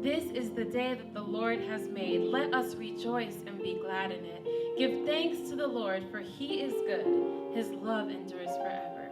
This is the day that the Lord has made. Let us rejoice and be glad in it. Give thanks to the Lord, for he is good. His love endures forever.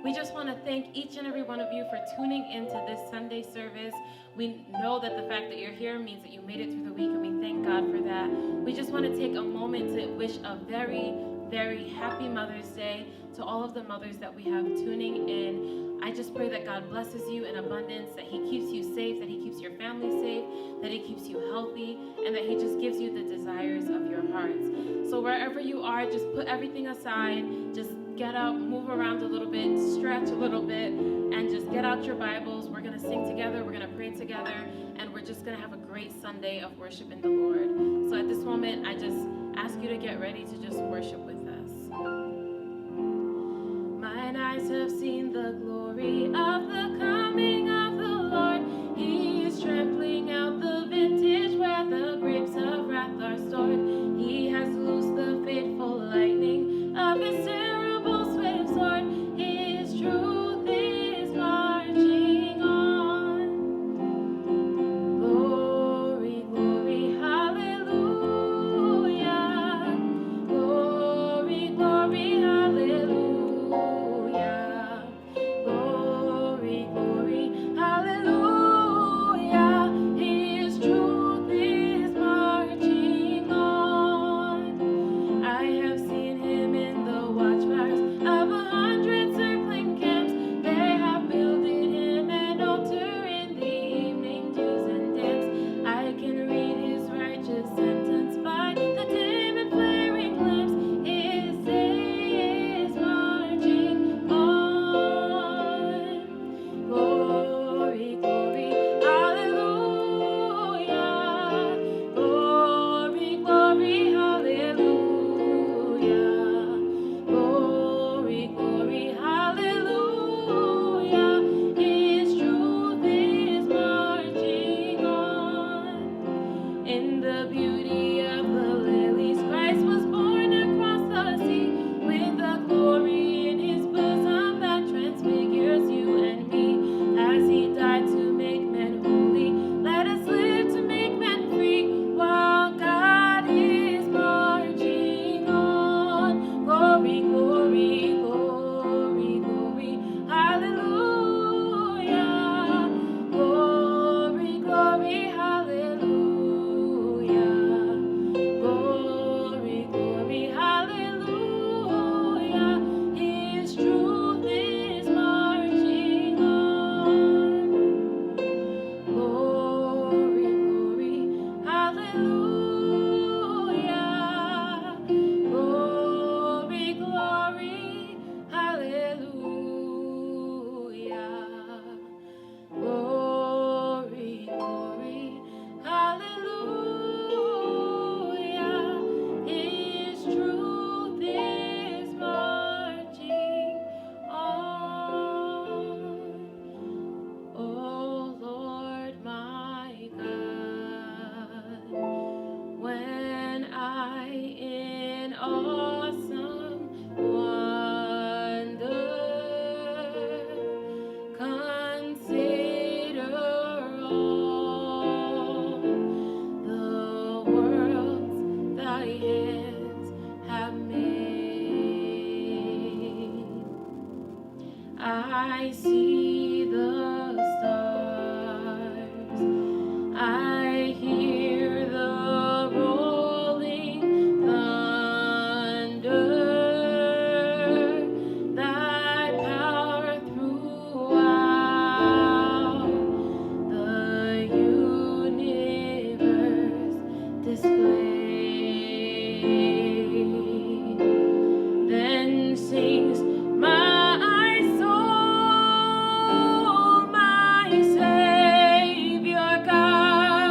We just want to thank each and every one of you for tuning into this Sunday service. We know that the fact that you're here means that you made it through the week, and we thank God for that. We just want to take a moment to wish a very, very happy Mother's Day to all of the mothers that we have tuning in. I just pray that God blesses you in abundance, that he keeps you safe, that he keeps your family safe, that he keeps you healthy, and that he just gives you the desires of your hearts. So wherever you are, just put everything aside, just get out, move around a little bit, stretch a little bit, and just get out your Bibles. We're going to sing together, we're going to pray together, and we're just going to have a great Sunday of worship in the Lord. So at this moment, I just ask you to get ready to just worship with us. Mine eyes have seen the glory of the coming of the Lord. He is trampling out the vintage where the grapes of wrath are stored. He has loosed the fateful lightning of his terrible swift sword. His truth is marching on. Glory, glory, hallelujah. Glory, glory, hallelujah. Glory, glory, hallelujah. His truth is marching on. I have seen him in the watchfires of 100 circling camps. They have builded him an altar in the evening dews and damps. I can read his righteous sentence by the dim and flaring lamps. His day is marching on. Glory, glory, hallelujah. Glory, glory, hallelujah. Glory, glory, hallelujah. His truth is marching on. In the beauty of the lilies, Christ was born across the sea, with a glory in his bosom that transfigures you and me. As he died to make men holy, let us live to make men free, while God is marching on. Glory, glory, glory, glory, hallelujah. Glory, glory, hallelujah. Glory, glory, hallelujah. His truth is marching on. Glory, glory, hallelujah. Glory, glory, hallelujah. Glory, glory, hallelujah. His truth is marching on. Oh Lord my God, when I in awesome wonder consider all the worlds thy hands have made, I see the stars, I hear the rolling thunder, thy power throughout the universe displayed. Then sings my soul, my Savior God.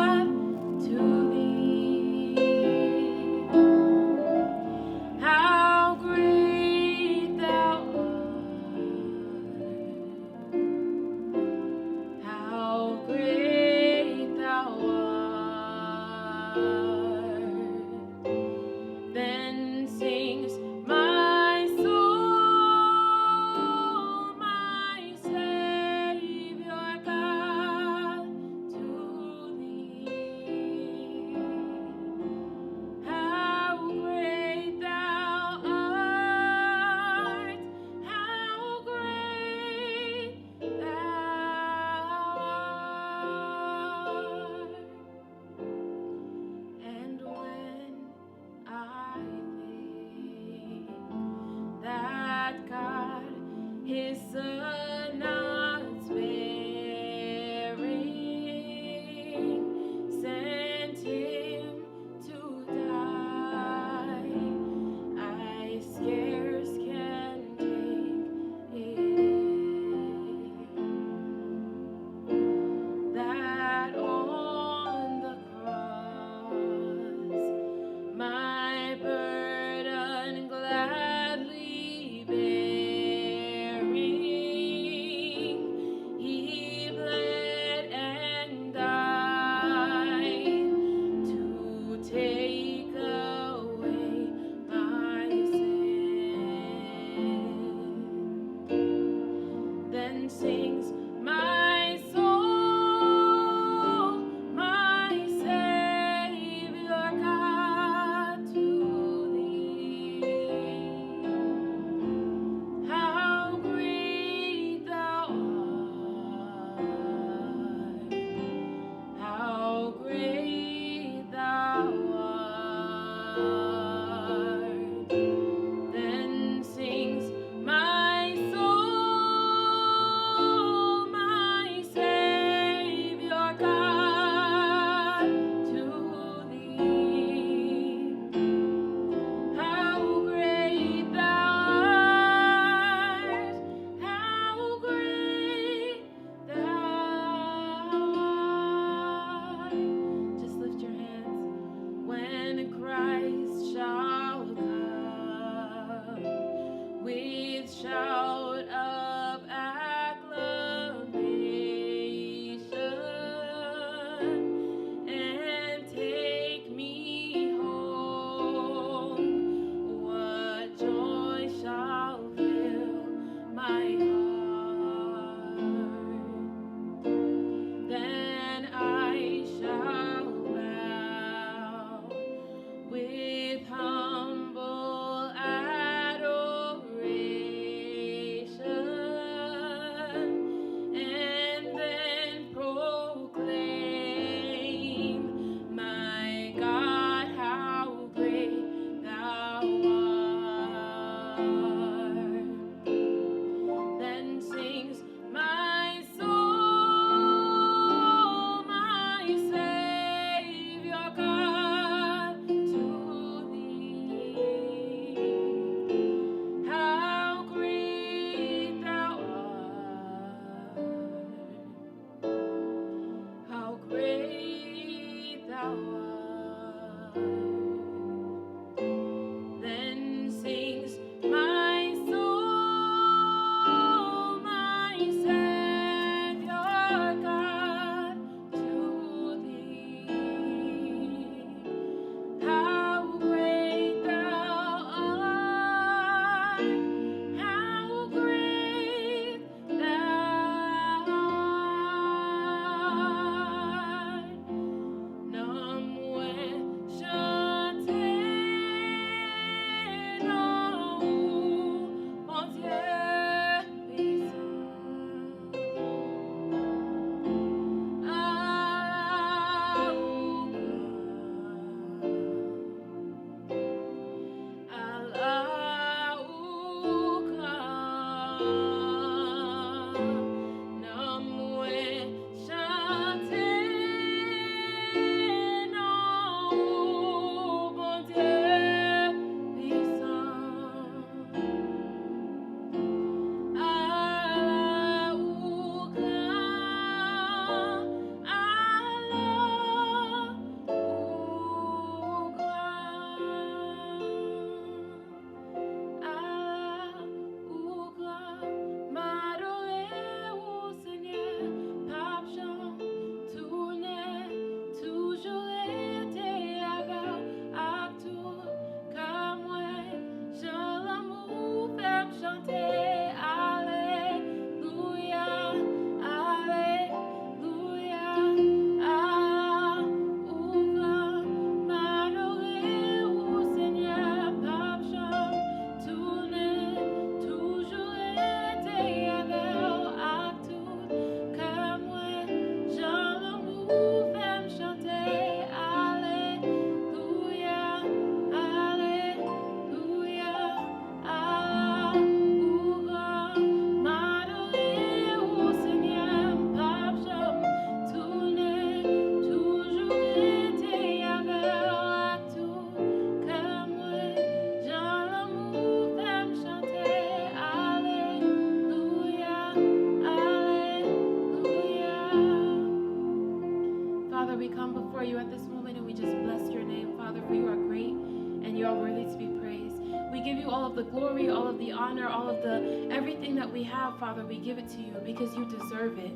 the glory, all of the honor, all of the everything that we have, Father, we give it to you because you deserve it.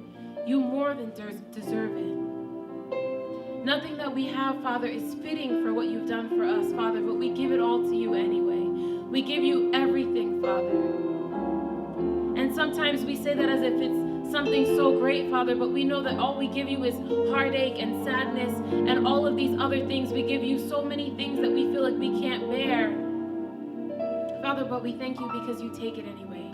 You more than deserve it. Nothing that we have, Father, is fitting for what you've done for us, Father, but we give it all to you anyway. We give you everything, Father. And sometimes we say that as if it's something so great, Father, but we know that all we give you is heartache and sadness and all of these other things. We give you so many things that we feel like we can't bear, Father, but we thank you because you take it anyway.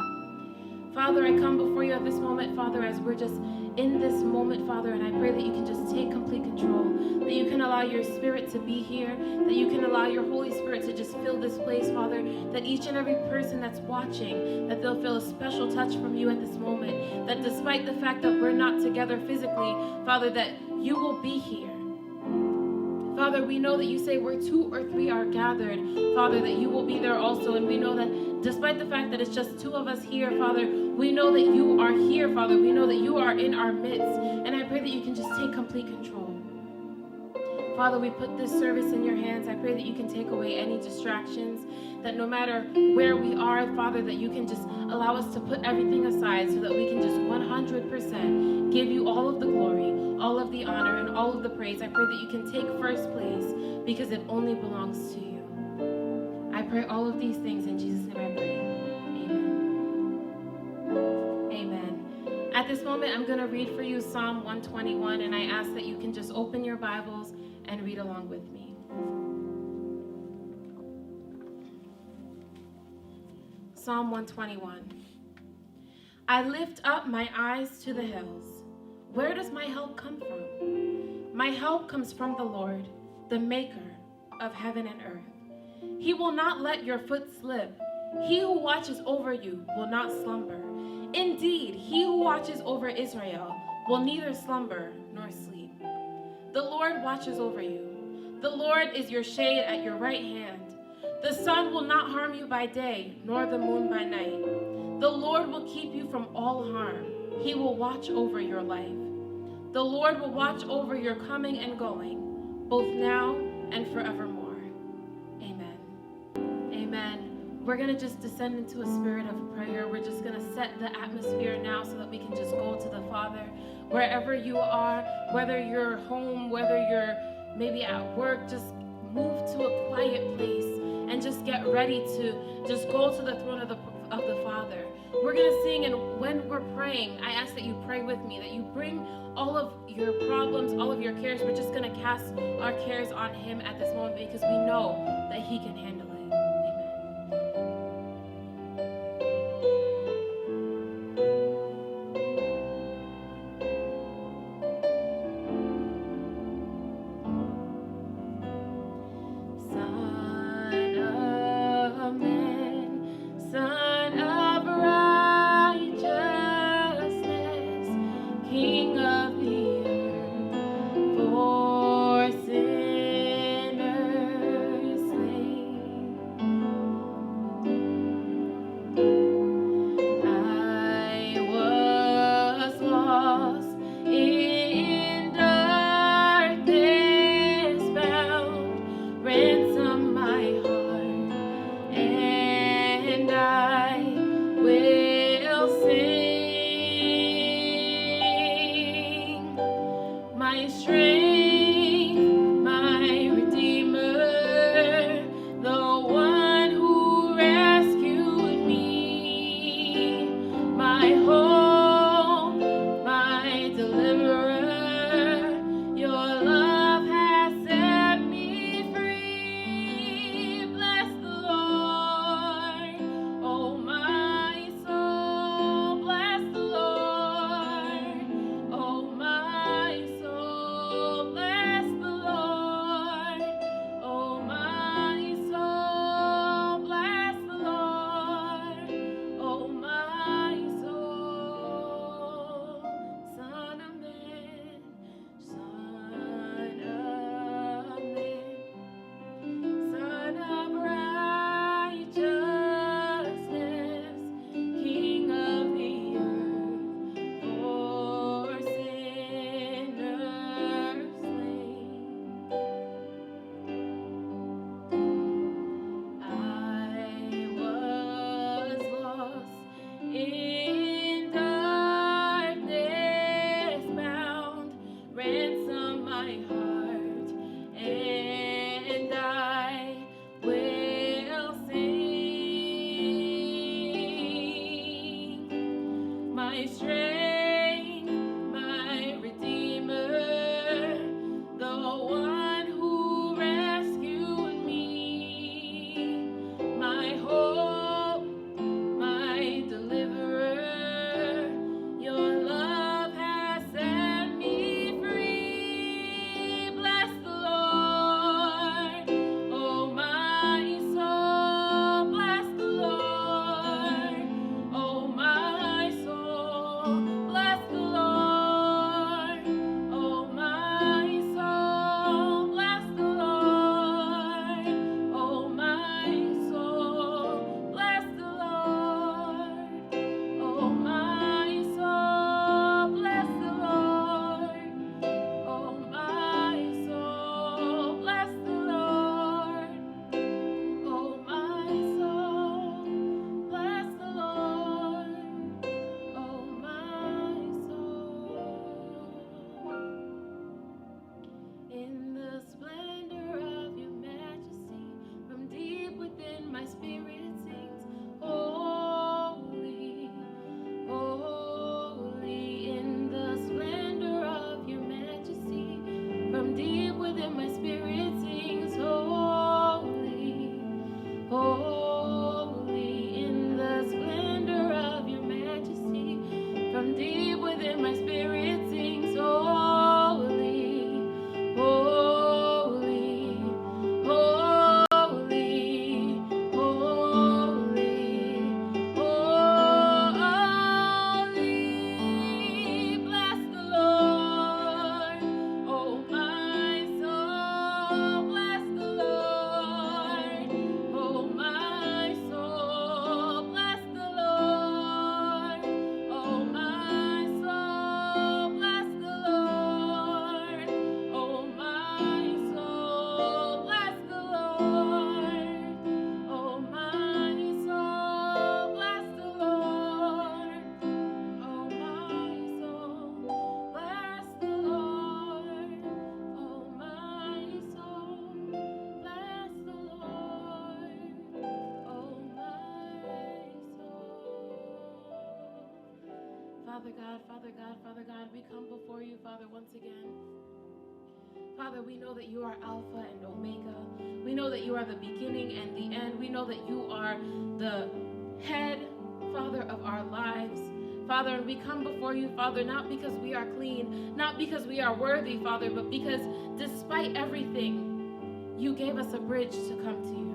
Father, I come before you at this moment, Father, as we're just in this moment, Father, and I pray that you can just take complete control, that you can allow your Spirit to be here, that you can allow your Holy Spirit to just fill this place, Father, that each and every person that's watching, that they'll feel a special touch from you at this moment, that despite the fact that we're not together physically, Father, that you will be here. Father, we know that you say where 2 or 3 are gathered, Father, that you will be there also. And we know that despite the fact that it's just 2 of us here, Father, we know that you are here, Father. We know that you are in our midst. And I pray that you can just take complete control. Father, we put this service in your hands. I pray that you can take away any distractions, that no matter where we are, Father, that you can just allow us to put everything aside so that we can just 100% give you all of the glory, all of the honor, and all of the praise. I pray that you can take first place because it only belongs to you. I pray all of these things in Jesus' name I pray. Amen. Amen. At At this moment, I'm going to read for you Psalm 121, and I ask that you can just open your Bibles and read along with me. Psalm 121. I lift up my eyes to the hills. Where does my help come from? My help comes from the Lord, the maker of heaven and earth. He will not let your foot slip. He who watches over you will not slumber. Indeed, he who watches over Israel will neither slumber nor sleep. The Lord watches over you. The Lord is your shade at your right hand. The sun will not harm you by day, nor the moon by night. The Lord will keep you from all harm. He will watch over your life. The Lord will watch over your coming and going, both now and forevermore. Amen. Amen. We're going to just descend into a spirit of prayer. We're just going to set the atmosphere now so that we can just go to the Father. Wherever you are, whether you're home, whether you're maybe at work, just move to a quiet place and just get ready to just go to the throne of the Father. We're going to sing, and when we're praying, I ask that you pray with me, that you bring all of your problems, all of your cares. We're just going to cast our cares on him at this moment because we know that he can handle it. Sinners slain. From deep within my spirit sings, holy, holy, in the splendor of your majesty. From deep within my spirit sings, holy, holy, holy, holy, holy. Bless the Lord, oh my soul. Bless the Lord, oh my soul. Bless the Lord, oh my soul. Bless the Lord, oh my soul. Bless the Lord, oh my soul. Bless the Lord, oh my soul. Bless the Lord, oh my soul. Bless the Lord, oh my soul. Father God, Father God, Father God, we come before you, Father, once again. Father, we know that you are Alpha and Omega. We know that you are the beginning and the end. We know that you are the head, Father, of our lives. Father, and we come before you, Father, not because we are clean, not because we are worthy, Father, but because despite everything, you gave us a bridge to come to you.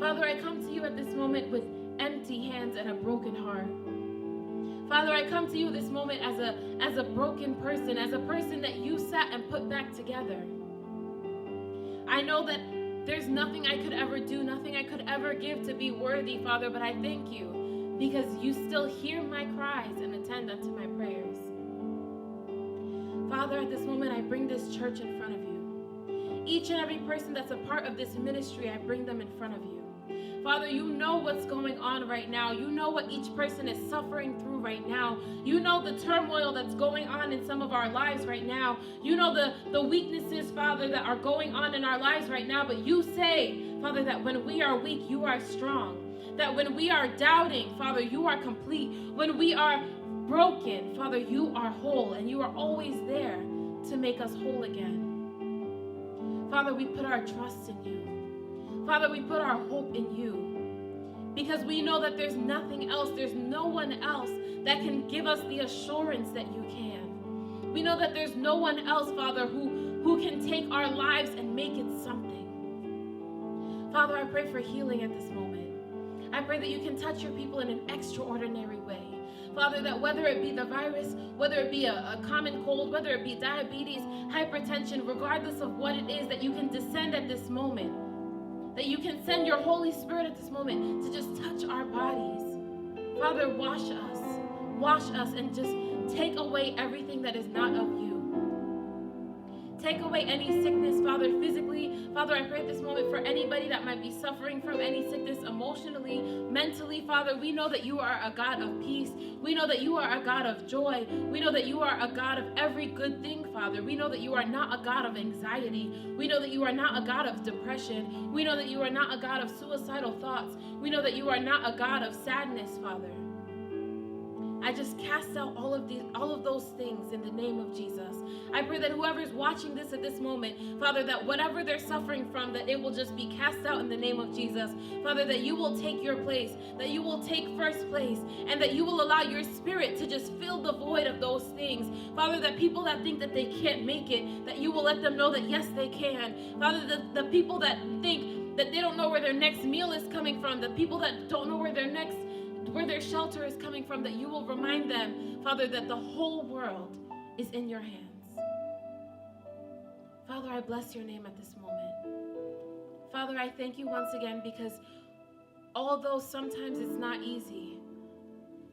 Father, I come to you at this moment with empty hands and a broken heart. Father, I come to you this moment as a broken person, as a person that you sat and put back together. I know that there's nothing I could ever do, nothing I could ever give to be worthy, Father, but I thank you because you still hear my cries and attend unto my prayers. Father, at this moment, I bring this church in front of you. Each and every person that's a part of this ministry, I bring them in front of you. Father, you know what's going on right now. You know what each person is suffering through right now. You know the turmoil that's going on in some of our lives right now. You know the weaknesses, Father, that are going on in our lives right now. But you say, Father, that when we are weak, you are strong. That when we are doubting, Father, you are complete. When we are broken, Father, you are whole. And you are always there to make us whole again. Father, we put our trust in you. Father, we put our hope in you because we know that there's nothing else, there's no one else that can give us the assurance that you can. We know that there's no one else, Father, who can take our lives and make it something. Father, I pray for healing at this moment. I pray that you can touch your people in an extraordinary way. Father, that whether it be the virus, whether it be a common cold, whether it be diabetes, hypertension, regardless of what it is, that you can descend at this moment. That you can send your Holy Spirit at this moment to just touch our bodies. Father, wash us and just take away everything that is not of you. Take away any sickness, Father, physically. Father, I pray at this moment for anybody that might be suffering from any sickness emotionally, mentally. Father, we know that you are a God of peace. We know that you are a God of joy. We know that you are a God of every good thing, Father. We know that you are not a God of anxiety. We know that you are not a God of depression. We know that you are not a God of suicidal thoughts. We know that you are not a God of sadness, Father. I just cast out all of those things in the name of Jesus. I pray that whoever's watching this at this moment, Father, that whatever they're suffering from, that it will just be cast out in the name of Jesus. Father, that you will take your place, that you will take first place, and that you will allow your Spirit to just fill the void of those things. Father, that people that think that they can't make it, that you will let them know that yes, they can. Father, the people that think that they don't know where their next meal is coming from, the people that don't know where their shelter is coming from, that you will remind them, Father, that the whole world is in your hands. Father, I bless your name at this moment. Father, I thank you once again because although sometimes it's not easy,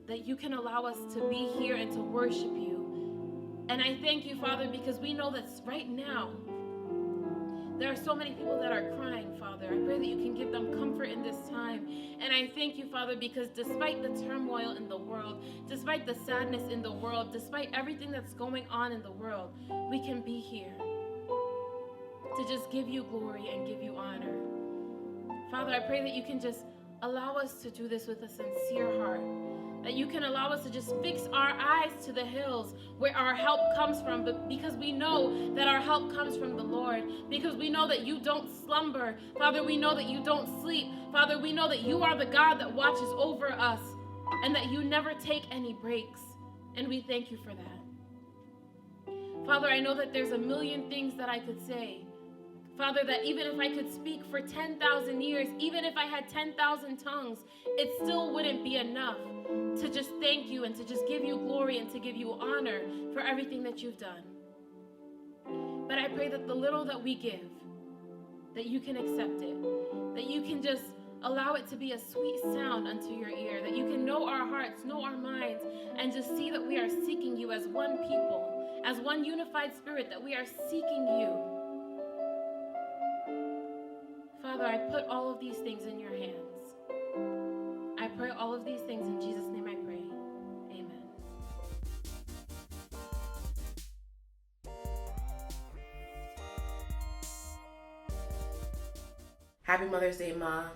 that you can allow us to be here and to worship you. And I thank you, Father, because we know that right now, there are so many people that are crying, Father. I pray that you can give them comfort in this time. And I thank you, Father, because despite the turmoil in the world, despite the sadness in the world, despite everything that's going on in the world, we can be here to just give you glory and give you honor. Father, I pray that you can just allow us to do this with a sincere heart. That you can allow us to just fix our eyes to the hills where our help comes from, but because we know that our help comes from the Lord, because we know that you don't slumber. Father, we know that you don't sleep. Father, we know that you are the God that watches over us and that you never take any breaks. And we thank you for that. Father, I know that there's a million things that I could say. Father, that even if I could speak for 10,000 years, even if I had 10,000 tongues, it still wouldn't be enough to just thank you and to just give you glory and to give you honor for everything that you've done. But I pray that the little that we give, that you can accept it, that you can just allow it to be a sweet sound unto your ear, that you can know our hearts, know our minds, and just see that we are seeking you as one people, as one unified spirit, that we are seeking you. Father, I put all of these things in your hands. I pray all of these things in Jesus' name I pray. Amen. Happy Mother's Day, Ma.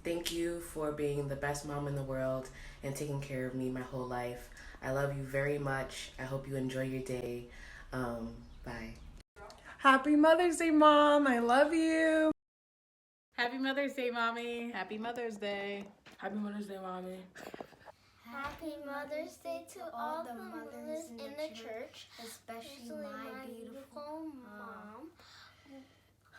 Thank you for being the best mom in the world and taking care of me my whole life. I love you very much. I hope you enjoy your day. Bye. Happy Mother's Day, Mom. I love you. Happy Mother's Day, Mommy. Happy Mother's Day. Happy Mother's Day, Mommy. Happy Mother's Day to all the mothers in the church, especially my beautiful mom.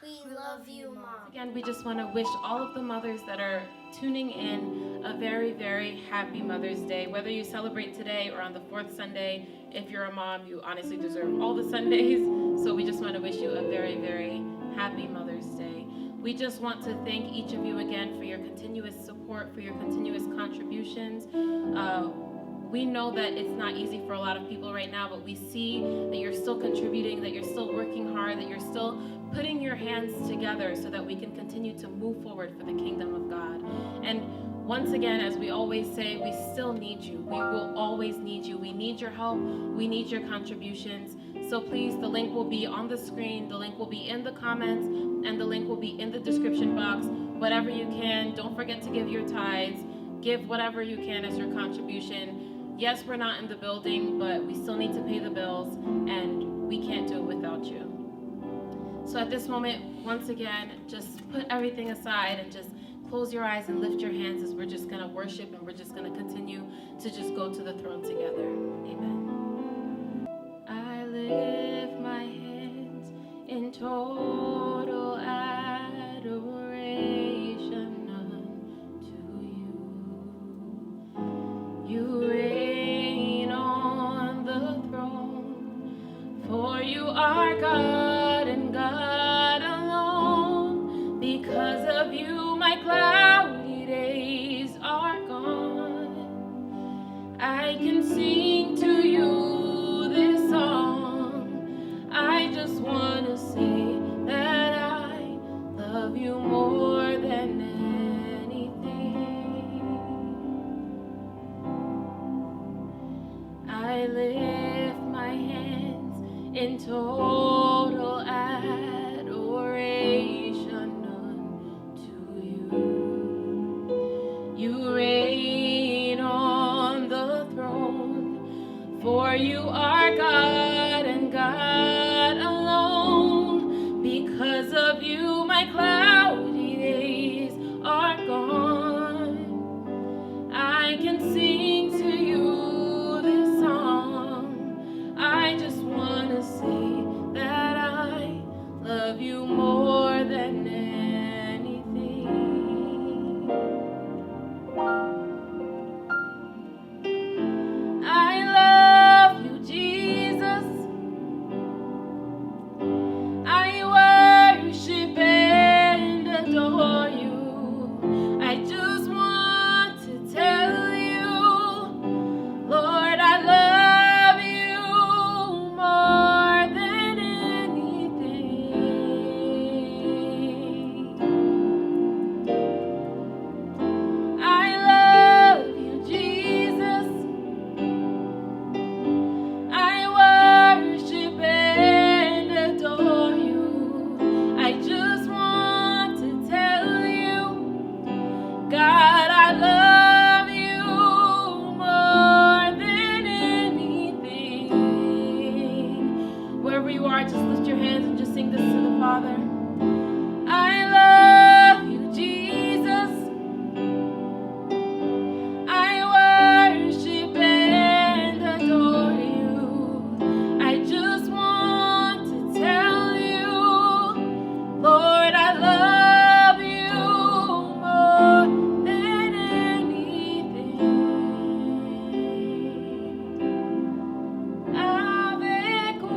We love you, Mom. Again, we just want to wish all of the mothers that are tuning in a very, very happy Mother's Day. Whether you celebrate today or on the fourth Sunday, if you're a mom, you honestly deserve all the Sundays. So we just want to wish you a very, very happy Mother's Day. We just want to thank each of you again for your continuous support, for your continuous contributions. We know that it's not easy for a lot of people right now, but we see that you're still contributing, that you're still working hard, that you're still putting your hands together so that we can continue to move forward for the kingdom of God. And once again, as we always say, we still need you. We will always need you. We need your help. We need your contributions. So please, the link will be on the screen. The link will be in the comments, and the link will be in the description box. Whatever you can, don't forget to give your tithes. Give whatever you can as your contribution. Yes, we're not in the building, but we still need to pay the bills, and we can't do it without you. So at this moment, once again, just put everything aside and just close your eyes and lift your hands as we're just going to worship and we're just going to continue to just go to the throne together. Amen. I lift my hands in total adoration unto you. You reign on the throne, for you are God and God alone. Because of you, my cloudy days are gone. I can sing to you this song. I just want to say that I love you more than anything. I lift my hands in total adoration unto you. You reign on the throne, for you are God and God alone. Father. I love you, Jesus. I worship and adore you. I just want to tell you, Lord, I love you more than anything. Avec vous,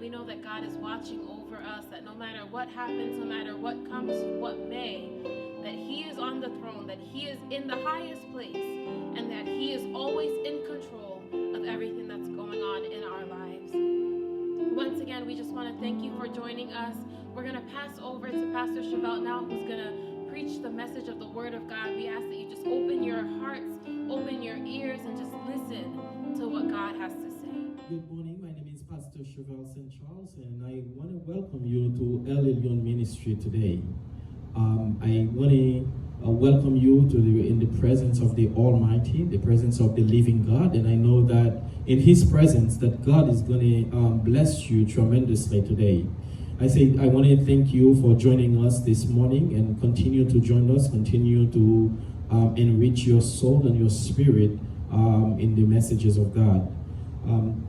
we know that God is watching over us, that no matter what happens, no matter what comes, what may, that He is on the throne, that He is in the highest place, and that He is always in control of everything that's going on in our lives. Once again, we just want to thank you for joining us. We're going to pass over to Pastor Chevelle now, who's going to preach the message of the Word of God. We ask that you just open your hearts, open your ears, and just listen to what God has to say. Good morning. My name is Pastor Chevelle St. Charles, and I want to welcome you to Elyon Ministries today. I want to welcome you in the presence of the Almighty, the presence of the living God, and I know that in His presence that God is going to bless you tremendously today. I want to thank you for joining us this morning, and continue to join us, continue to enrich your soul and your spirit in the messages of God.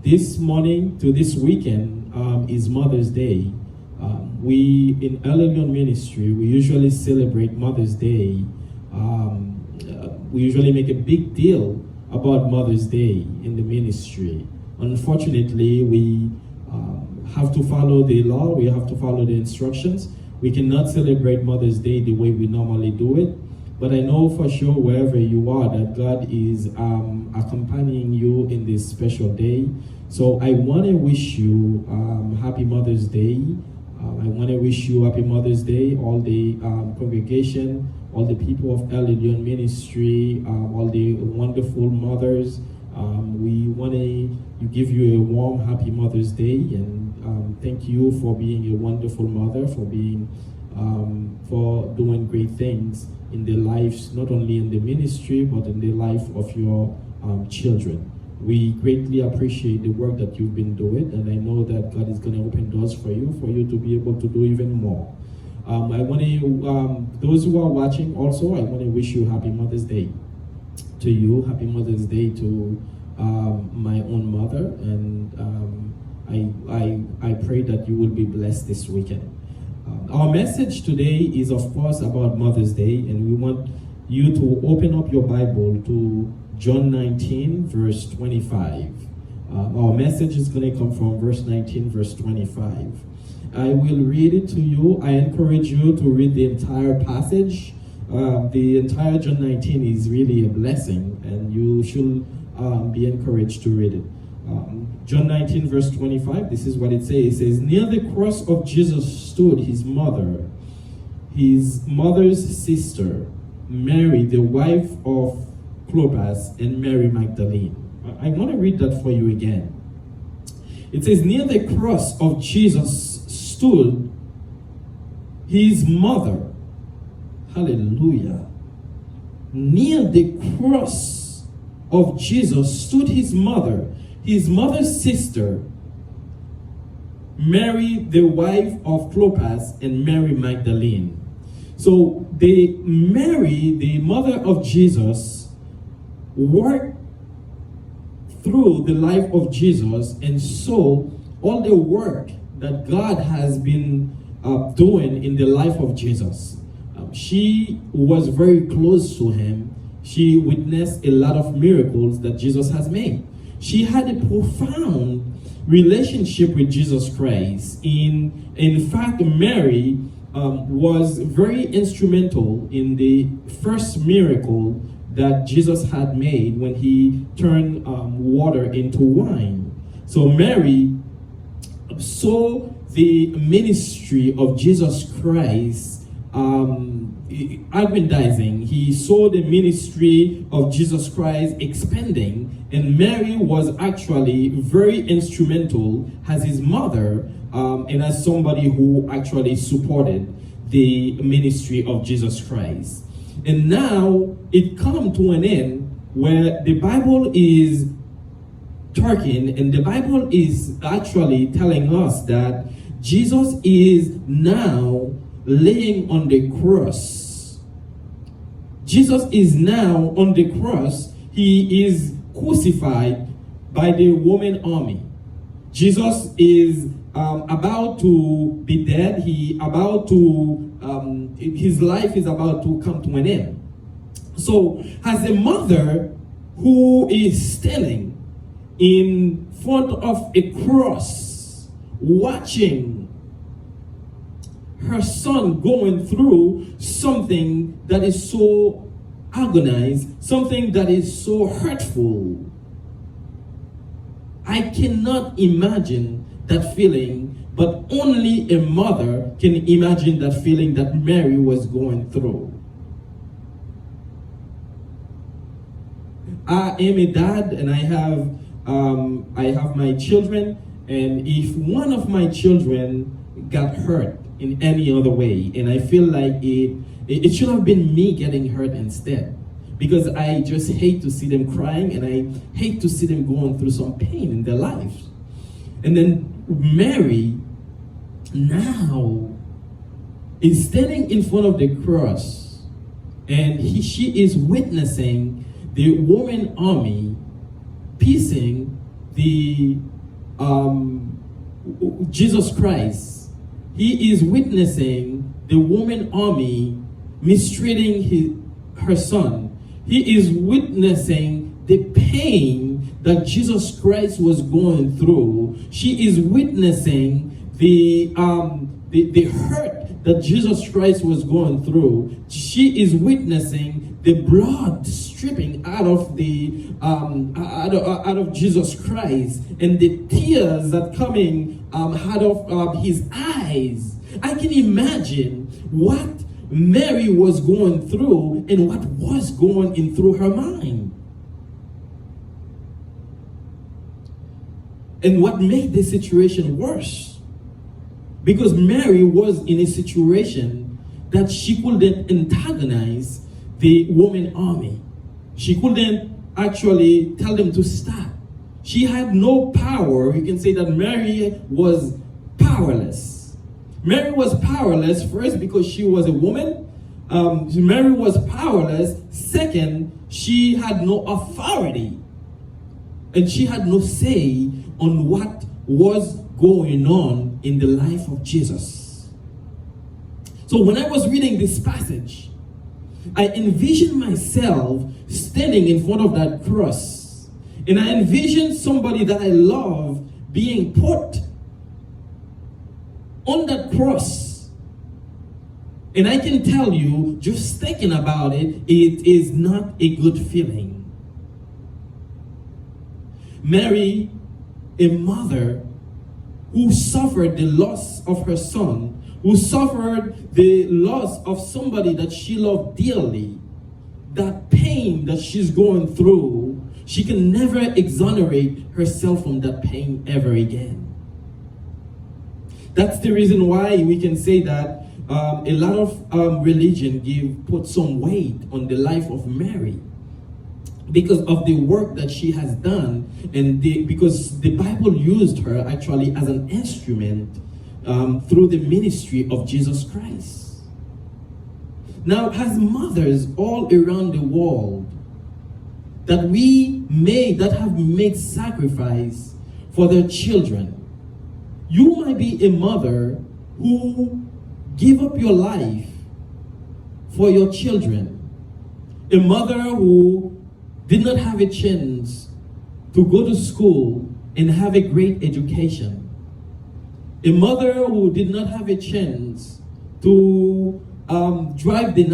This morning to this weekend is Mother's Day. We in Elyon Ministry, we usually celebrate Mother's Day. We usually make a big deal about Mother's Day in the ministry. Unfortunately, we have to follow the law, we have to follow the instructions. We cannot celebrate Mother's Day the way we normally do it. But I know for sure wherever you are that God is accompanying you in this special day. So I want to wish you Happy Mother's Day. I want to wish you Happy Mother's Day, all the congregation, all the people of Elyon Ministry, all the wonderful mothers. We want to give you a warm Happy Mother's Day, and thank you for being a wonderful mother, for doing great things in their lives, not only in the ministry, but in the life of your children. We greatly appreciate the work that you've been doing, and I know that God is going to open doors for you to be able to do even more. I want to, those who are watching also, I want to wish you Happy Mother's Day to you. Happy Mother's Day to my own mother, and I pray that you will be blessed this weekend. Our message today is, of course, about Mother's Day, and we want you to open up your Bible to John 19, verse 25. Our message is going to come from verse 19, verse 25. I will read it to you. I encourage you to read the entire passage. The entire John 19 is really a blessing, and you should be encouraged to read it. John 19, verse 25, this is what it says. It says, near the cross of Jesus stood his mother's sister, Mary, the wife of Clopas, and Mary Magdalene. I want to read that for you again. It says, near the cross of Jesus stood his mother. Hallelujah. Near the cross of Jesus stood his mother's sister, Mary, the wife of Clopas, and Mary Magdalene. So Mary, the mother of Jesus, worked through the life of Jesus and saw all the work that God has been doing in the life of Jesus. She was very close to him. She witnessed a lot of miracles that Jesus has made. She had a profound relationship with Jesus Christ. In fact, Mary was very instrumental in the first miracle that Jesus had made when he turned water into wine. So Mary saw the ministry of Jesus Christ aggrandizing. He saw the ministry of Jesus Christ expanding, and Mary was actually very instrumental as his mother and as somebody who actually supported the ministry of Jesus Christ. And now it come to an end where the Bible is talking, and the Bible is actually telling us that Jesus is now laying on the cross. Jesus is now on the cross. He is crucified by the Roman army. Jesus is about to be dead. His life is about to come to an end. So, as a mother who is standing in front of a cross watching her son going through something that is so agonized, something that is so hurtful. I cannot imagine that feeling, but only a mother can imagine that feeling that Mary was going through. I am a dad, and I have my children, and if one of my children got hurt in any other way, and I feel like it should have been me getting hurt instead, because I just hate to see them crying, and I hate to see them going through some pain in their lives. And then Mary now is standing in front of the cross, and she is witnessing the Roman army piercing the Jesus Christ. He is witnessing the Roman army mistreating her son. He is witnessing the pain that Jesus Christ was going through. She is witnessing the hurt that Jesus Christ was going through. She is witnessing the blood stripping out of out of Jesus Christ, and the tears that coming out of his eyes. I can imagine what Mary was going through and what was going in through her mind. And what made the situation worse, because Mary was in a situation that she couldn't antagonize the Roman army. She couldn't actually tell them to stop. She had no power. You can say that Mary was powerless. Mary was powerless, first, because she was a woman. Mary was powerless. Second, she had no authority. And she had no say on what was going on in the life of Jesus. So when I was reading this passage, I envisioned myself standing in front of that cross. And I envisioned somebody that I love being put on that cross. And I can tell you, just thinking about it, it is not a good feeling. Mary, a mother who suffered the loss of her son, who suffered the loss of somebody that she loved dearly, that pain that she's going through, she can never exonerate herself from that pain ever again. That's the reason why we can say that a lot of religion put some weight on the life of Mary, because of the work that she has done, and because the Bible used her actually as an instrument through the ministry of Jesus Christ. Now, as mothers all around the world that have made sacrifice for their children, you might be a mother who give up your life for your children. A mother who did not have a chance to go to school and have a great education. A mother who did not have a chance to drive the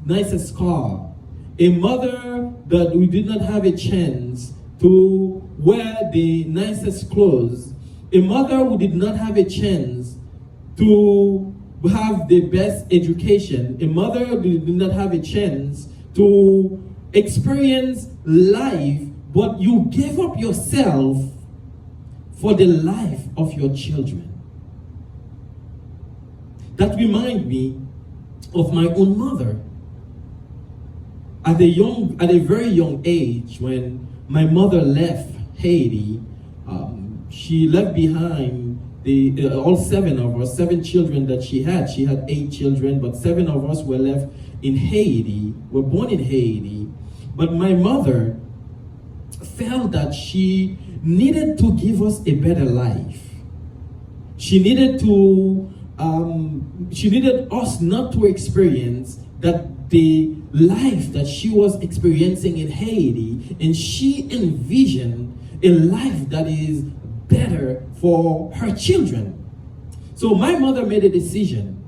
nicest car. A mother who did not have a chance to wear the nicest clothes. A mother who did not have a chance to have the best education. A mother who did not have a chance to experience life, but you gave up yourself for the life of your children. That reminds me of my own mother. At a very young age, when my mother left Haiti, she left behind all 7 of us, 7 children that she had. She had 8 children, but 7 of us were left in Haiti, were born in Haiti. But my mother felt that she needed to give us a better life. She needed us not to experience the life that she was experiencing in Haiti, and she envisioned a life that is better for her children. So my mother made a decision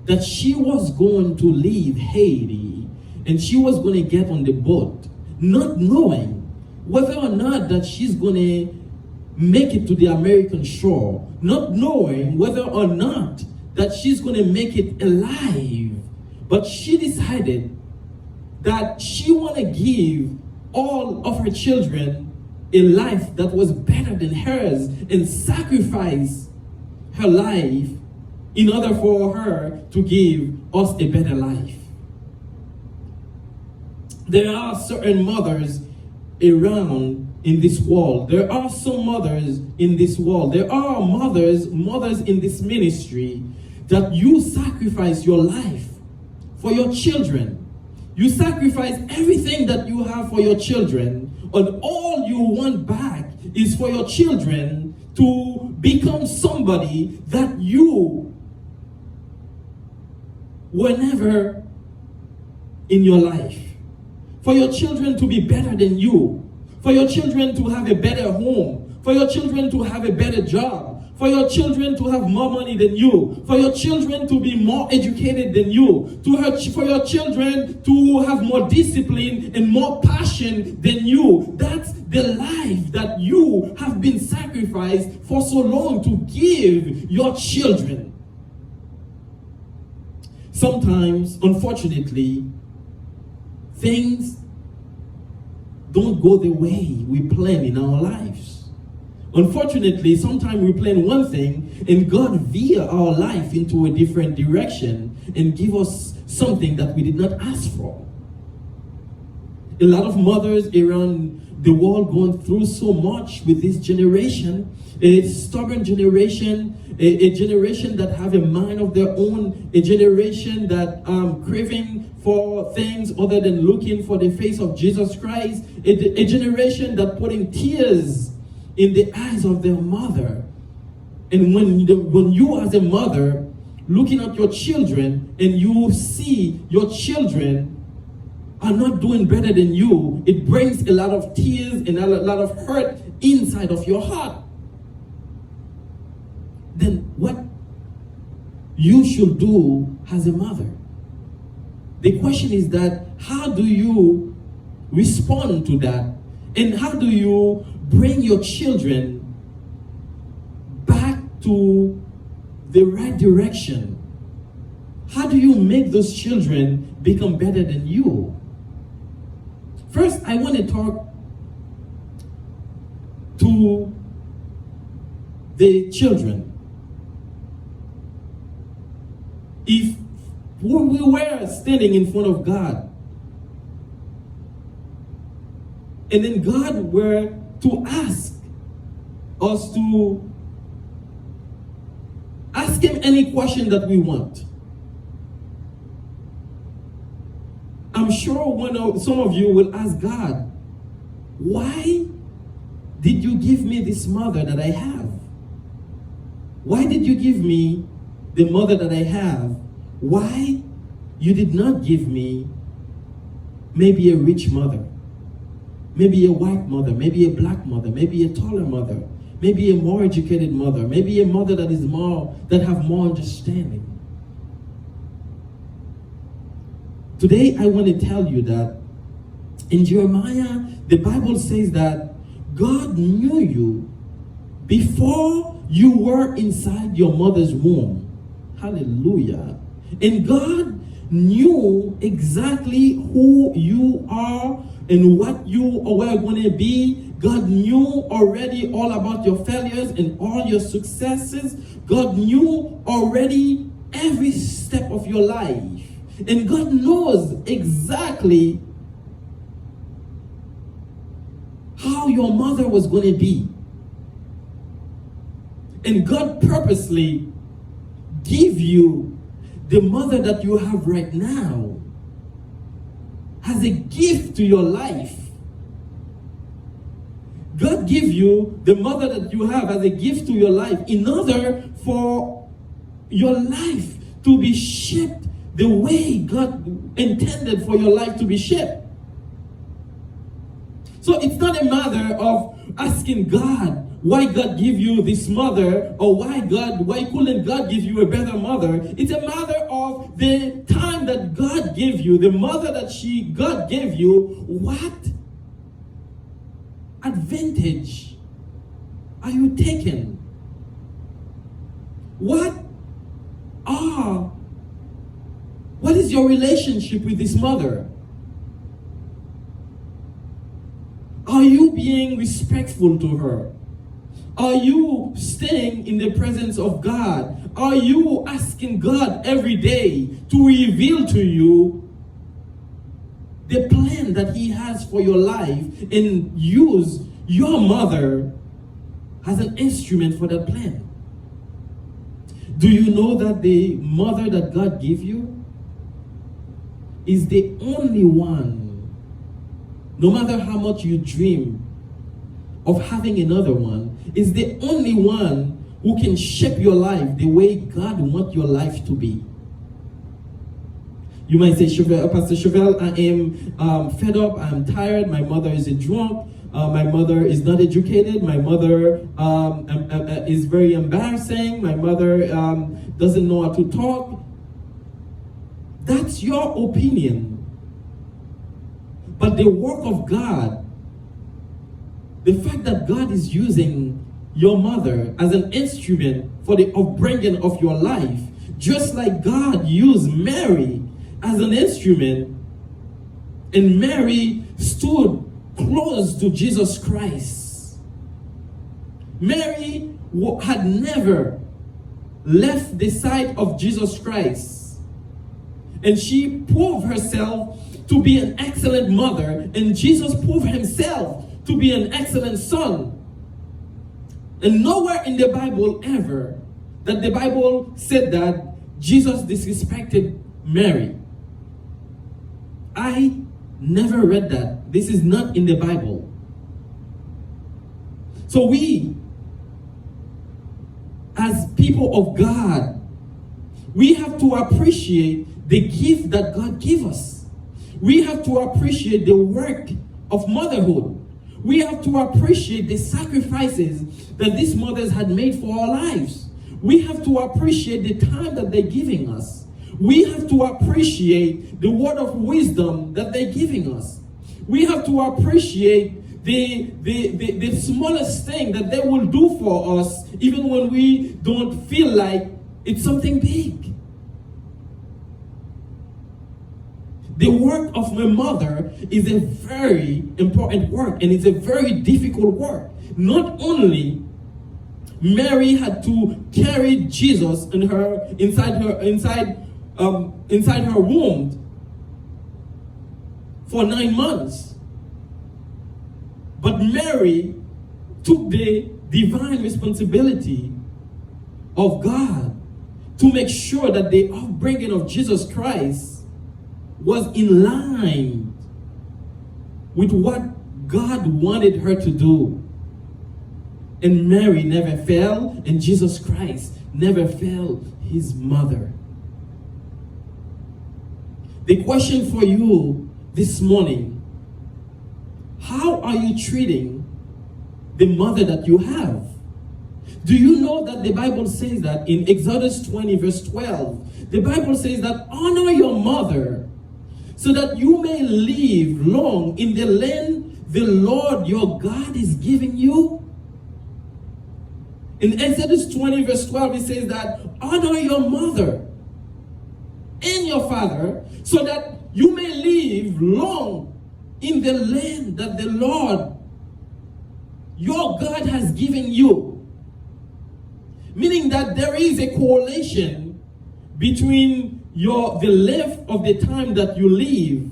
that she was going to leave Haiti and she was going to get on the boat, not knowing whether or not that she's going to make it to the American shore, not knowing whether or not that she's going to make it alive. But she decided that she want to give all of her children a life that was better than hers and sacrifice her life in order for her to give us a better life. There are certain mothers around in this world. There are some mothers in this world. There are mothers in this ministry that you sacrifice your life for your children. You sacrifice everything that you have for your children, and all you want back is for your children to become somebody that you were never in your life. For your children to be better than you. For your children to have a better home. For your children to have a better job. For your children to have more money than you. For your children to be more educated than you. For your children to have more discipline and more passion than you. That's the life that you have been sacrificed for so long to give your children. Sometimes, unfortunately, things don't go the way we plan in our lives. Unfortunately, sometimes we plan one thing and God veer our life into a different direction and give us something that we did not ask for. A lot of mothers around the world going through so much with this generation, a stubborn generation, a generation that have a mind of their own, a generation that craving for things other than looking for the face of Jesus Christ, a generation that putting tears in the eyes of their mother. And when you as a mother looking at your children and you see your children are not doing better than you, it brings a lot of tears and a lot of hurt inside of your heart. Then what you should do as a mother? The question is that, how do you respond to that? And how do you bring your children back to the right direction? How do you make those children become better than you? First, I want to talk to the children. If we were standing in front of God, and then God were to ask us to ask him any question that we want, I'm sure some of you will ask God, why did you give me this mother that I have? Why did you give me the mother that I have? Why you did not give me maybe a rich mother, maybe a white mother, maybe a black mother, maybe a taller mother, maybe a more educated mother, maybe a mother that have more understanding? Today I want to tell you that in Jeremiah, the Bible says that God knew you before you were inside your mother's womb. Hallelujah. And God knew exactly who you are and what you were going to be. God knew already all about your failures and all your successes. God knew already every step of your life. And God knows exactly how your mother was going to be. And God purposely give you the mother that you have right now as a gift to your life. God give you the mother that you have as a gift to your life in order for your life to be shaped the way God intended for your life to be shaped. So it's not a matter of asking God, why God give you this mother, or why couldn't God give you a better mother? It's a matter of the time that God gave you, the mother that God gave you. What advantage are you taking? What is your relationship with this mother? Are you being respectful to her? Are you staying in the presence of God? Are you asking God every day to reveal to you the plan that He has for your life and use your mother as an instrument for that plan? Do you know that the mother that God gave you is the only one, no matter how much you dream of having another one, is the only one who can shape your life the way God wants your life to be? You might say, Pastor Chevelle, I am fed up, I'm tired, my mother is a drunk, my mother is not educated, my mother is very embarrassing, my mother doesn't know how to talk. That's your opinion. But the work of God, the fact that God is using your mother as an instrument for the upbringing of your life, just like God used Mary as an instrument, and Mary stood close to Jesus Christ. Mary had never left the side of Jesus Christ, and she proved herself to be an excellent mother, and Jesus proved himself to be an excellent son. And nowhere in the Bible ever that the Bible said that Jesus disrespected Mary. I never read that. This is not in the Bible. So we, as people of God, we have to appreciate the gift that God gave us. We have to appreciate the work of motherhood. We have to appreciate the sacrifices that these mothers had made for our lives. We have to appreciate the time that they're giving us. We have to appreciate the word of wisdom that they're giving us. We have to appreciate the smallest thing that they will do for us, even when we don't feel like it's something big. The work of my mother is a very important work, and it's a very difficult work. Not only Mary had to carry Jesus inside her womb for 9 months, but Mary took the divine responsibility of God to make sure that the upbringing of Jesus Christ was in line with what God wanted her to do. And Mary never failed, and Jesus Christ never failed his mother. The question for you this morning: how are you treating the mother that you have? Do you know that the Bible says that in Exodus 20 verse 12, the Bible says that honor your mother so that you may live long in the land the Lord your God is giving you? In Exodus 20 verse 12, it says that honor your mother and your father so that you may live long in the land that the Lord your God has given you. Meaning that there is a correlation between the length of the time that you live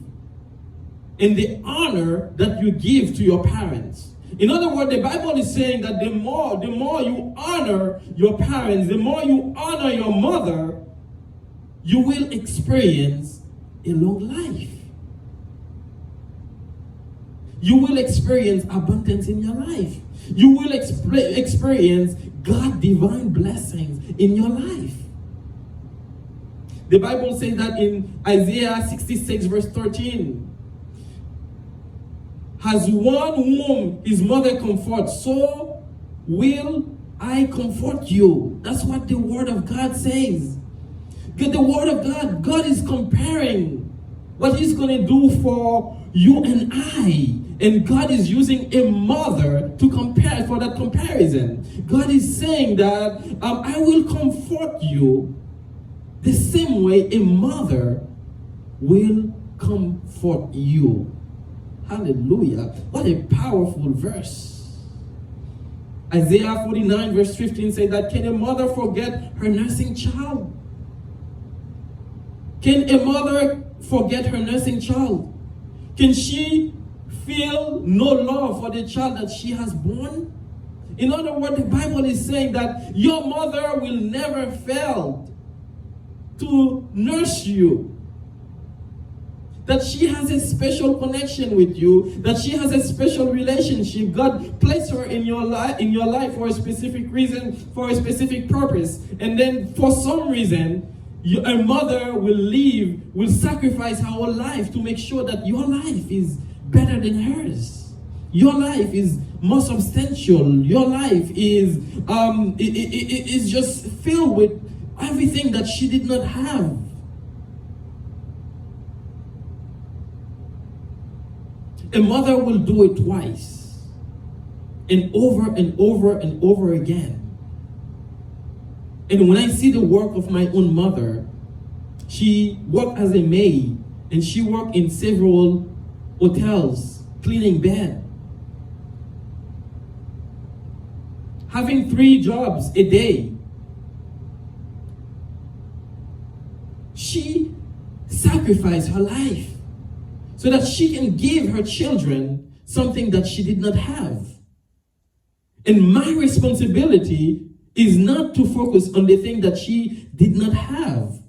and the honor that you give to your parents. In other words, the Bible is saying that the more you honor your parents, the more you honor your mother, you will experience a long life. You will experience abundance in your life. You will experience God's divine blessings in your life. The Bible says that in Isaiah 66 verse 13, as one whom his mother comforts, so will I comfort you. That's what the word of God says. Because the word of God, God is comparing what he's going to do for you and I. And God is using a mother to compare for that comparison. God is saying that I will comfort you the same way a mother will comfort you. Hallelujah. What a powerful verse. Isaiah 49 verse 15 says that, can a mother forget her nursing child? Can a mother forget her nursing child? Can she feel no love for the child that she has born? In other words, the Bible is saying that your mother will never fail to nurse you. That she has a special connection with you, that she has a special relationship. God placed her in your life for a specific reason, for a specific purpose. And then for some reason, a mother will sacrifice her whole life to make sure that your life is better than hers. Your life is more substantial. Your life is just filled with everything that she did not have. A mother will do it twice, and over and over and over again. And when I see the work of my own mother, she worked as a maid, and she worked in several hotels, cleaning bed. Having 3 jobs a day. She sacrificed her life so that she can give her children something that she did not have. And my responsibility is not to focus on the thing that she did not have.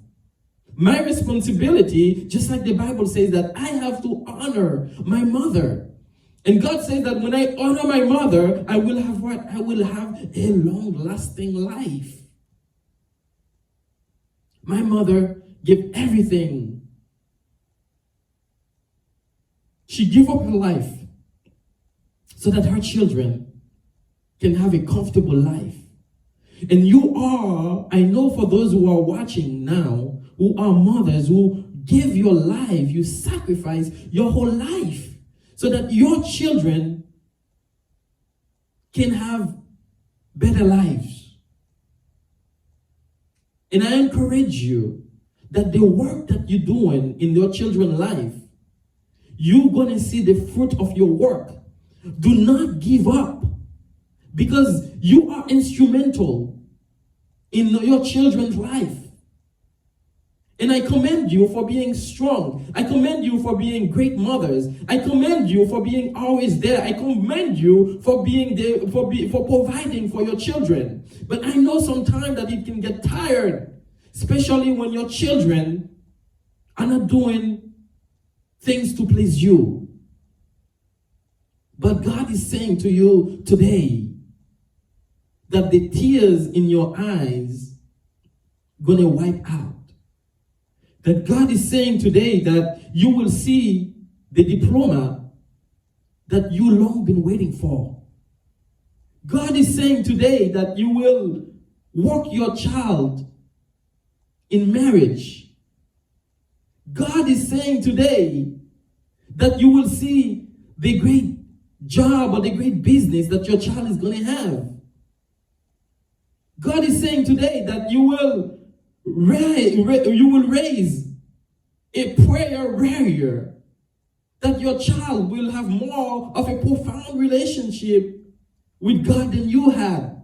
My responsibility, just like the Bible says, that I have to honor my mother. And God says that when I honor my mother, I will have what? I will have a long-lasting life. My mother gave everything. She gave up her life so that her children can have a comfortable life. And you are, I know for those who are watching now, who are mothers, who give your life, you sacrifice your whole life so that your children can have better lives. And I encourage you that the work that you're doing in your children's life, you're going to see the fruit of your work. Do not give up, because you are instrumental in your children's life. And I commend you for being strong. I commend you for being great mothers. I commend you for being always there. I commend you for being there, for providing for your children. But I know sometimes that it can get tired, especially when your children are not doing things to please you. But God is saying to you today that the tears in your eyes gonna wipe out. That God is saying today that you will see the diploma that you long been waiting for. God is saying today that you will walk your child in marriage. God is saying today that you will see the great job or the great business that your child is going to have. God is saying today that you will raise a prayer warrior, that your child will have more of a profound relationship with God than you had.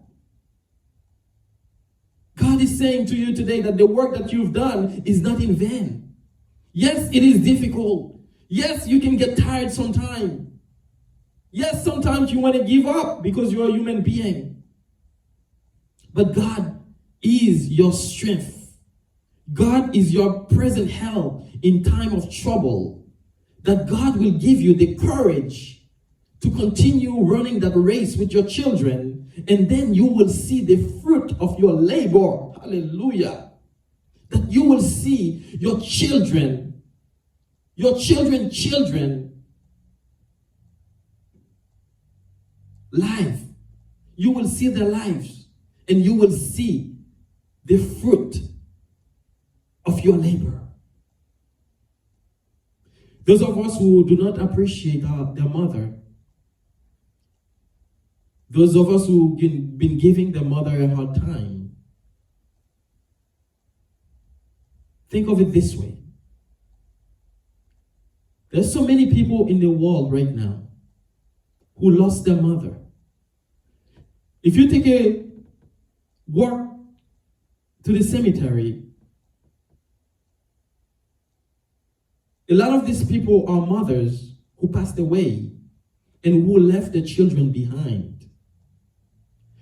God is saying to you today that the work that you've done is not in vain. Yes, it is difficult. Yes, you can get tired sometimes. Yes, sometimes you want to give up because you're a human being. But God is your strength. God is your present help in time of trouble. That God will give you the courage to continue running that race with your children, and then you will see the fruit of your labor. Hallelujah. That you will see your children life. You will see their lives, and you will see the fruit of your labor. Those of us who do not appreciate their mother, those of us who've been giving their mother a hard time, think of it this way. There's so many people in the world right now who lost their mother. If you take a walk to the cemetery, a lot of these people are mothers who passed away and who left their children behind.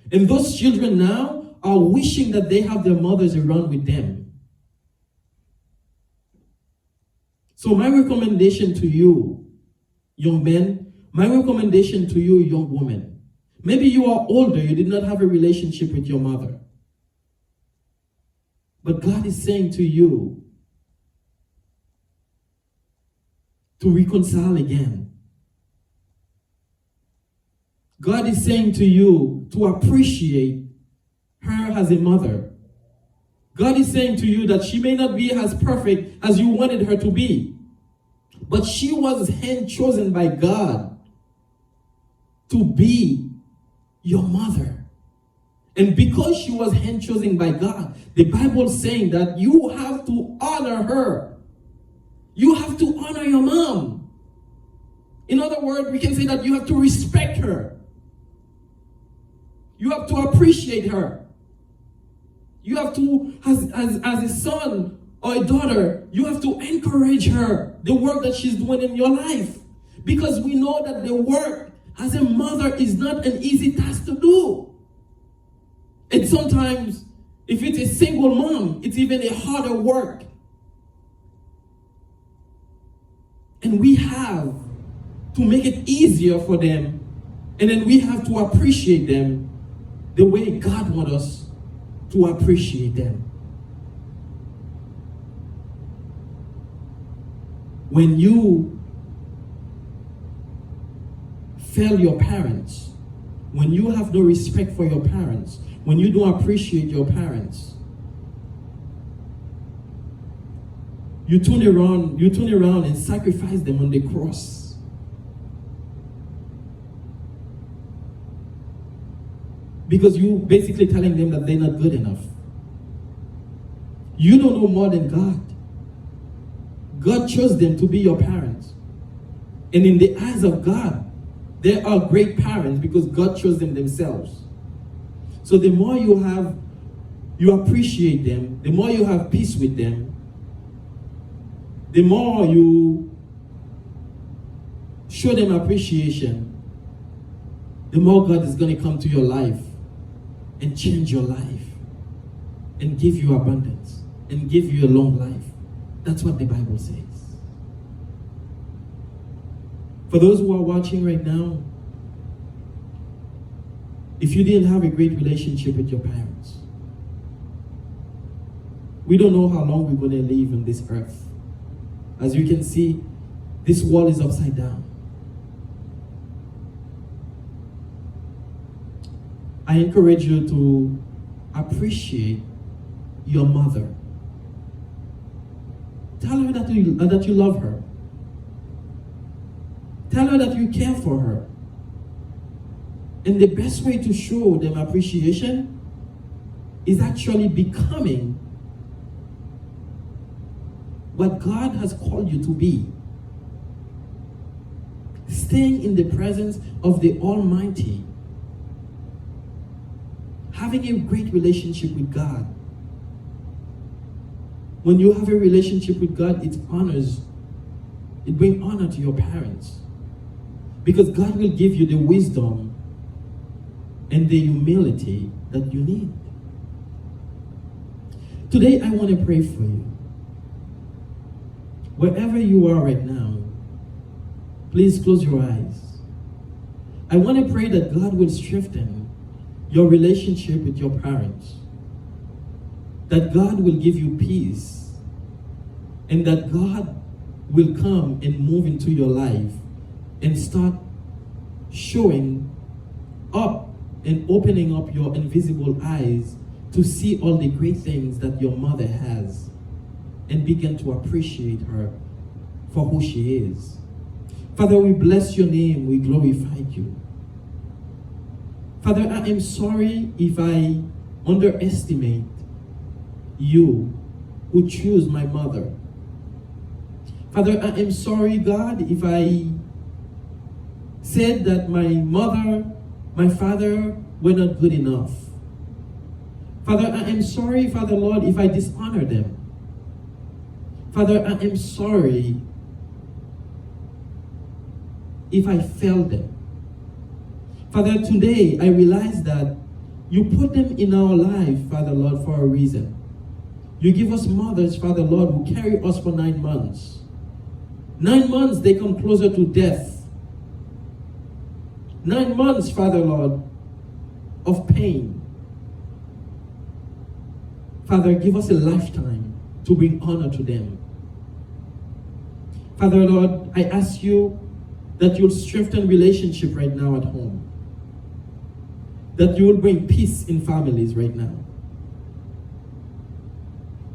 And those children now are wishing that they have their mothers around with them. So my recommendation to you, young men, my recommendation to you, young women, maybe you are older, you did not have a relationship with your mother. But God is saying to you to reconcile again. God is saying to you to appreciate her as a mother. God is saying to you that she may not be as perfect as you wanted her to be, but she was hand-chosen by God to be your mother. And because she was hand-chosen by God, the Bible is saying that you have to honor her. You have to honor your mom. In other words, we can say that you have to respect her. You have to appreciate her. You have to, as a son or a daughter, you have to encourage her, the work that she's doing in your life. Because we know that the work as a mother is not an easy task to do. And sometimes, if it's a single mom, it's even a harder work. And we have to make it easier for them. And then we have to appreciate them the way God wants us to appreciate them. When you fail your parents, when you have no respect for your parents, when you don't appreciate your parents, you turn around and sacrifice them on the cross. Because you basically telling them that they're not good enough. You don't know more than God. God chose them to be your parents. And in the eyes of God, they are great parents because God chose them themselves. So the more you appreciate them, the more you have peace with them, the more you show them appreciation, the more God is going to come to your life and change your life and give you abundance and give you a long life. That's what the Bible says. For those who are watching right now, if you didn't have a great relationship with your parents, we don't know how long we're going to live on this earth. As you can see, this world is upside down. I encourage you to appreciate your mother. Tell her that you love her. Tell her that you care for her. And the best way to show them appreciation is actually becoming what God has called you to be. Staying in the presence of the Almighty. Having a great relationship with God. When you have a relationship with God, it brings honor to your parents. Because God will give you the wisdom and the humility that you need. Today, I want to pray for you. Wherever you are right now, please close your eyes. I want to pray that God will strengthen your relationship with your parents. That God will give you peace. And that God will come and move into your life and start showing up and opening up your invisible eyes to see all the great things that your mother has and begin to appreciate her for who she is. Father, we bless your name, we glorify you. Father, I am sorry if I underestimate you who choose my mother. Father, I am sorry, God, if I said that my mother, my father were not good enough. Father, I am sorry, Father Lord, if I dishonor them. Father, I am sorry if I failed them. Father, today I realize that you put them in our life, Father Lord, for a reason. You give us mothers, Father Lord, who carry us for 9 months. 9 months they come closer to death. 9 months, Father Lord, of pain. Father, give us a lifetime to bring honor to them. Father Lord, I ask you that you'll strengthen relationship right now at home. That you will bring peace in families right now.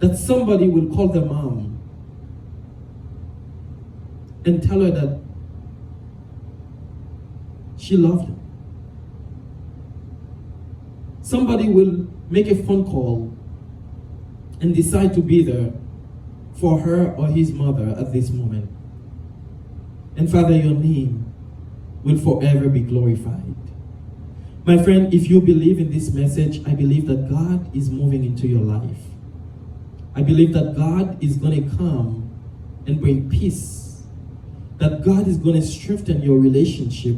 That somebody will call their mom and tell her that she loved them. Somebody will make a phone call and decide to be there for her or his mother at this moment. And Father, your name will forever be glorified. My friend, if you believe in this message, I believe that God is moving into your life. I believe that God is going to come and bring peace. That God is going to strengthen your relationship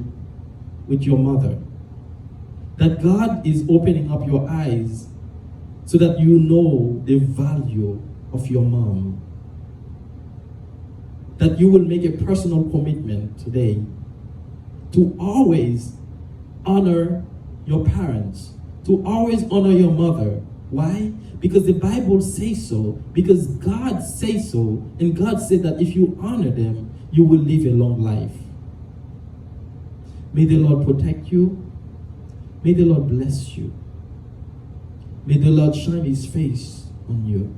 with your mother. That God is opening up your eyes so that you know the value of your mom. That you will make a personal commitment today to always honor your parents, to always honor your mother. Why? Because the Bible says so, because God says so, and God said that if you honor them, you will live a long life. May the Lord protect you. May the Lord bless you. May the Lord shine his face on you.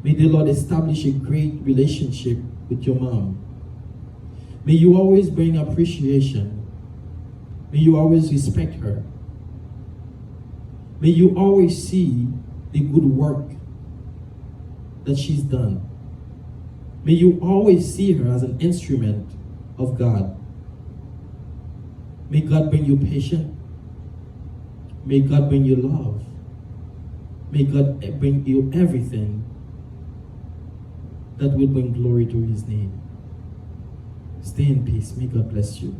May the Lord establish a great relationship with your mom. May you always bring appreciation. May you always respect her. May you always see the good work that she's done. May you always see her as an instrument of God. May God bring you patience. May God bring you love. May God bring you everything that will bring glory to his name. Stay in peace. May God bless you.